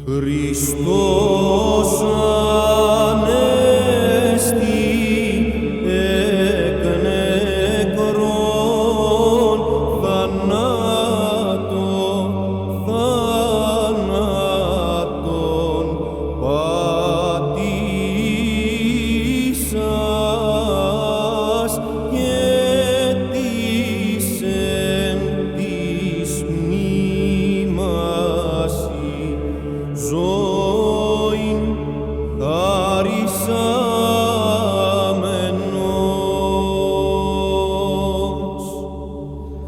Χριστός Ανέστη εκ νεκρών θανάτων πατήσας και της εν της μνήμασι ζωήν χαρισάμενος.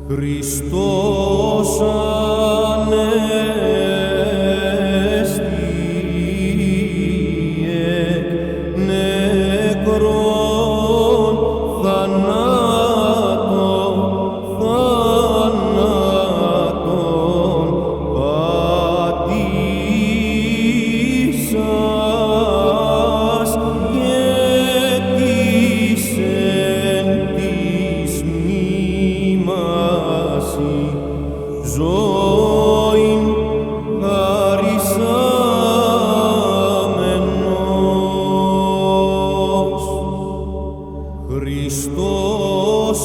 Χριστός Ανέστη εκ νεκρών θανάτων πατήσας και της εν της μνήμασι ζωήν χαρισάμενος. Χριστός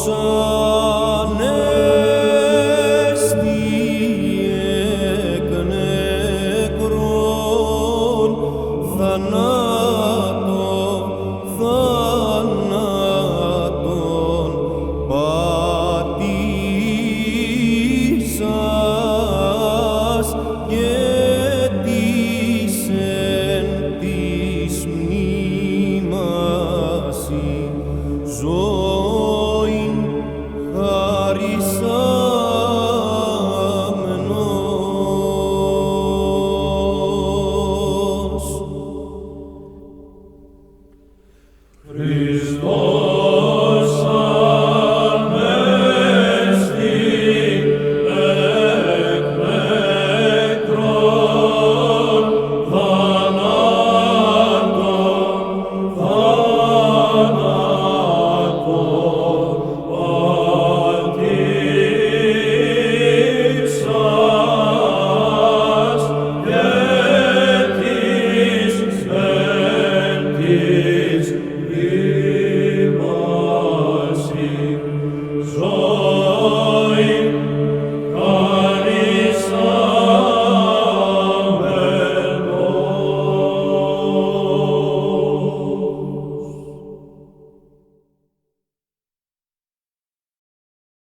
Ανέστη εκ νεκρών θανάτων πατήσας και